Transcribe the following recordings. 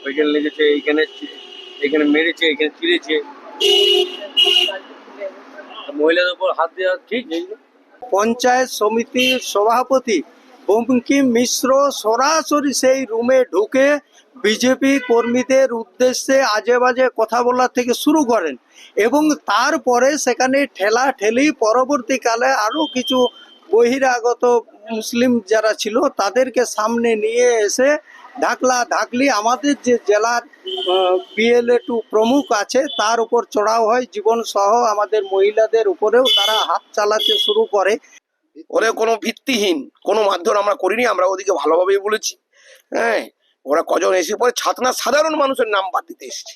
ওইখানে লেগেছে, এইখানে এখানে মেরেছে, এখানে চিড়েছে, মহিলাদের উপর হাত দেওয়া ঠিক নেই। পঞ্চায়েত সমিতির সভাপতি বঙ্কিম মিশ্র সরাসরি সেই রুমে ঢুকে বিজেপি কর্মীদের উদ্দেশ্যে আজে বাজে কথা বলা থেকে শুরু করেন এবং তারপরে সেখানে ঠেলাঠেলি, পরবর্তীকালে আরও কিছু বহিরাগত মুসলিম যারা ছিল তাদেরকে সামনে নিয়ে এসে ধাকলি আমাদের যে জেলার BLA-2 প্রমুখ আছে তার উপর চড়াও হয়, জীবন সহ আমাদের মহিলাদের উপরেও তারা হাত চালাতে শুরু করে। ওদের কোনো ভিত্তিহীন কোনো মারধর আমরা করিনি, আমরা ওদিকে ভালোভাবেই বলেছি। হ্যাঁ, ওরা কজন এসে পরে ছাতনা সাধারণ মানুষের নাম বাদ দিতে এসেছে।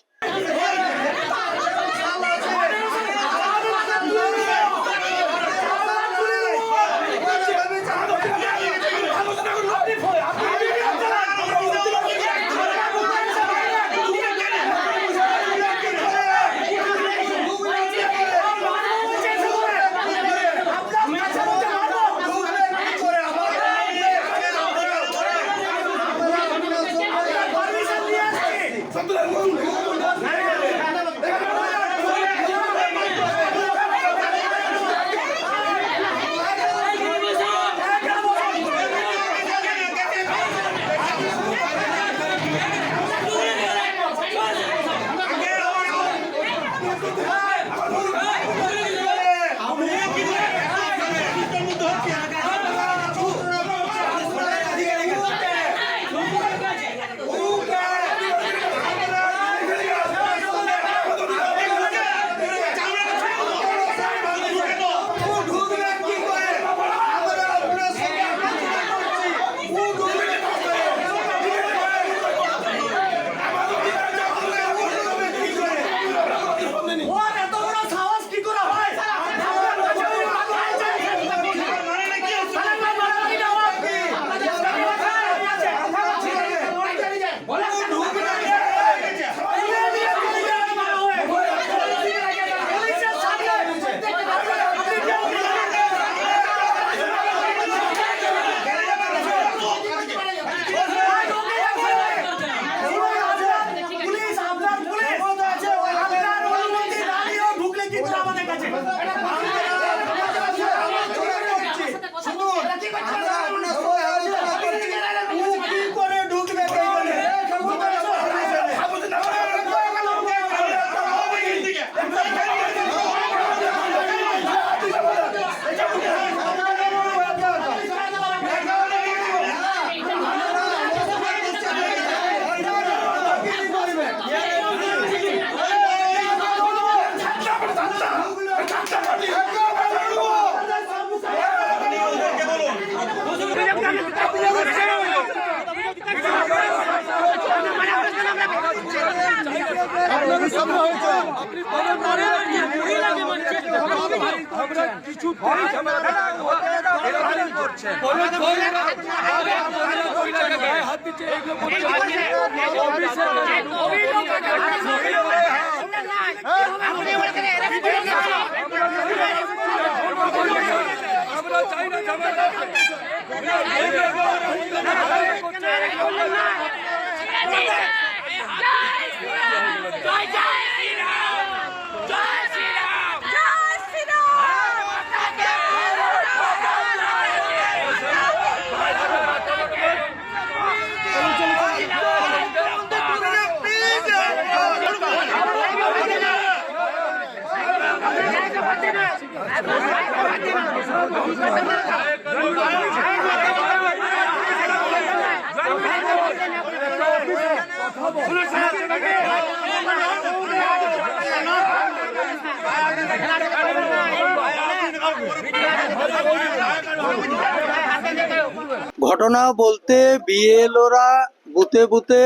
ঘটনা বলতে বিএলওরা বুথে বুথে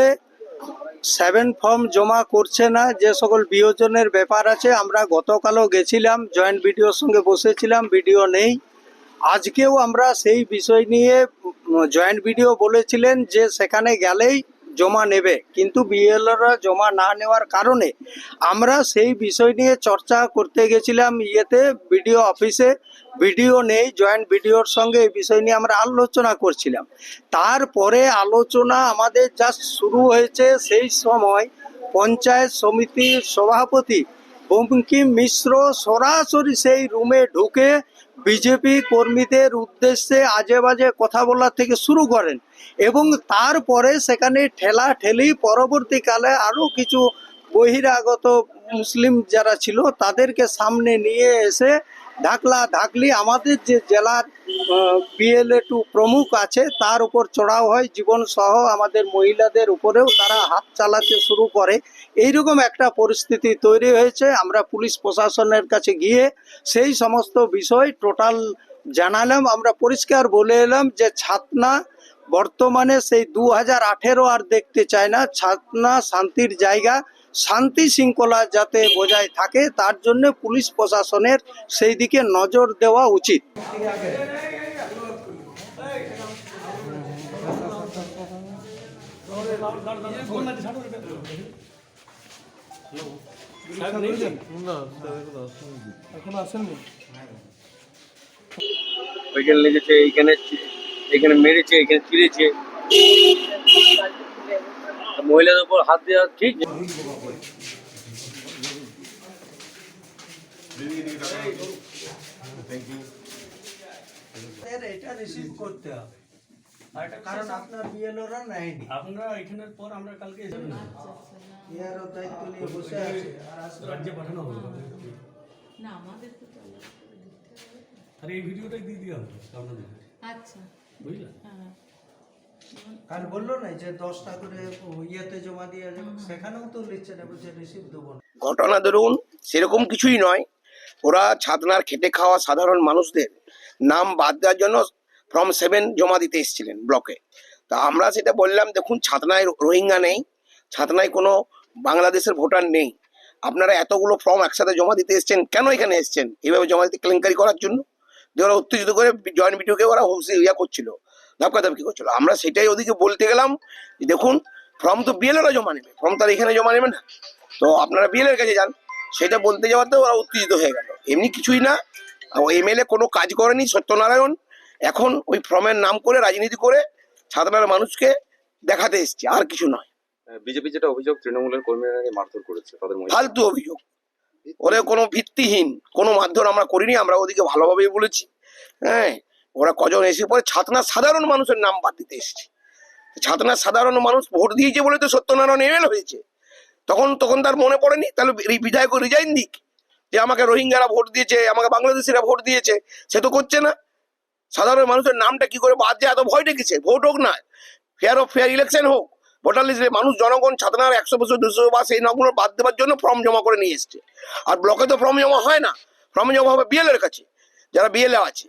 7 ফর্ম জমা করছে না, যে সকল বিয়োজনের ব্যাপার আছে। আমরা গতকালও গেছিলাম, জয়েন্ট বিডিওর সঙ্গে বসেছিলাম, বিডিও নেই। আজকেও আমরা সেই বিষয় নিয়ে জয়েন্ট বিডিও বলেছিলেন যে সেখানে গেলেই জমা নেবে, কিন্তু বিএলওরা জমা না নেওয়ার কারণে আমরা সেই বিষয় নিয়ে চর্চা করতে গেছিলাম বিডিও অফিসে। বিডিও নেই, জয়েন্ট বিডিওর সঙ্গে এই বিষয় নিয়ে আমরা আলোচনা করছিলাম। তারপরে আলোচনা আমাদের জাস্ট শুরু হয়েছে, সেই সময় পঞ্চায়েত সমিতির সভাপতি বঙ্কিম মিশ্র সরাসরি সেই রুমে ঢুকে বিজেপি কর্মীদের উদ্দেশ্যে আজে বাজে কথা বলা থেকে শুরু করেন, এবং তারপরে সেখানে ঠেলাঠেলি, পরবর্তীকালে আরও কিছু বহিরাগত মুসলিম যারা ছিল তাদেরকে সামনে নিয়ে এসে ধাকলি আমাদের যে জেলার BLA-2 প্রমুখ আছে তার উপর চড়াও হয়, জীবন সহ আমাদের মহিলাদের উপরেও তারা হাত চালাতে শুরু করে। এইরকম একটা পরিস্থিতি তৈরি হয়েছে। আমরা পুলিশ প্রশাসনের কাছে গিয়ে সেই সমস্ত বিষয় টোটাল জানালাম। আমরা পরিষ্কার বলে এলাম যে ছাতনা বর্তমানে সেই 2018 আর দেখতে চায় না। ছাতনা শান্তির জায়গা, শান্তি শৃঙ্খলা যাতে বজায় থাকে তার জন্য পুলিশ প্রশাসনের সেই দিকে নজর দেওয়া উচিত। ওইখানে লেগেছে, এখানে মেরেছে, এখানে চিড়েছে। মহিলাদের উপর হাত দেওয়া ঠিক? এটা রিসিভ করতে হবে, কারণ আপনার বিএলওরা নেয়নি। আপনারা এখানের পর আমরা কালকে ইয়ারও দায়িত্ব নিয়ে বসে আছে, আর আসলে রাজ্যে পাঠানো হবে। না আমাদের তো চলে। আর এই ভিডিওটাই দিয়ে দেওয়া হবে আপনাদের, আচ্ছা বুঝলেন? হ্যাঁ কাল বললো না যে 10টা করে ইয়েতে জমা দিয়ে যাবে, সেখানেও তো লিখছে না, বলছে রিসিভ দেবো না। ঘটনা ধরুন সেরকম কিছুই নয়, ওরা ছাতনার খেটে খাওয়া সাধারণ মানুষদের নাম বাদ দেওয়ার জন্য ফর্ম 7 জমা দিতে এসেছিলেন ব্লকে। তা আমরা সেটা বললাম, দেখুন ছাতনায় রোহিঙ্গা নেই, ছাতনায় কোনো বাংলাদেশের ভোটার নেই, আপনারা এতগুলো ফর্ম একসাথে জমা দিতে এসেছেন কেন? এখানে এসেছেন এইভাবে জমা দিতে কেলেঙ্কারি করার জন্য। দিয়ে ওরা উত্তেজিত করে জয়েন্ট বিডিওকে ওরা করছিল, ধাপকাধাপকি করছিল। আমরা সেটাই ওদিকে বলতে গেলাম যে দেখুন ফর্ম তো বিএলওরা জমা নেবে, ফর্ম তার এখানে জমা নেবে না, তো আপনারা বিএলএর কাছে যান। সেটা বলতে যাওয়াতে ওরা উত্তেজিত হয়ে গেল। এমনি কিছুই না, MLA কোনো কাজ করেনি সত্যনারায়ণ, এখন ওই ফর্মের নাম করে রাজনীতি করে সাধারণ মানুষকে দেখাতে এসছে, আর কিছু নয়। বিজেপি যেটা অভিযোগ, তৃণমূলের কর্মীরা নাকি মারধর করেছে তাদের মহিলা। ফালতু অভিযোগ, ওরা কোনো ভিত্তিহীন কোনো মারধর আমরা করিনি, আমরা ওদিকে ভালোভাবেই বলেছি। হ্যাঁ, ওরা কজন এসে পরে ছাতনার সাধারণ মানুষের নাম বাদ দিতে এসেছে। ছাতনার সাধারণ মানুষ ভোট দিয়েছে বলে তো সত্যনারায়ণ MLA হয়েছে। তখন তার মনে পড়েনি, তাহলে এই বিধায়ক রিজাইন দিক, যে আমাকে রোহিঙ্গারা ভোট দিয়েছে, আমাকে বাংলাদেশিরা ভোট দিয়েছে, সে তো করছে না। সাধারণ মানুষের নামটা কি করে বাদ যায়, এত ভয় ডেকেছে? ভোট হোক না, ফেয়ার ইলেকশন হোক, ভোটার লিস্টে মানুষ জনগণ ছাতনার 100 বছর 200 বা সেই নামগুলো বাদ দেওয়ার জন্য ফর্ম জমা করে নিয়ে এসছে। আর ব্লকে তো ফর্ম জমা হয় না, ফর্ম জমা হবে BLA-র কাছে, যারা BLA আছে।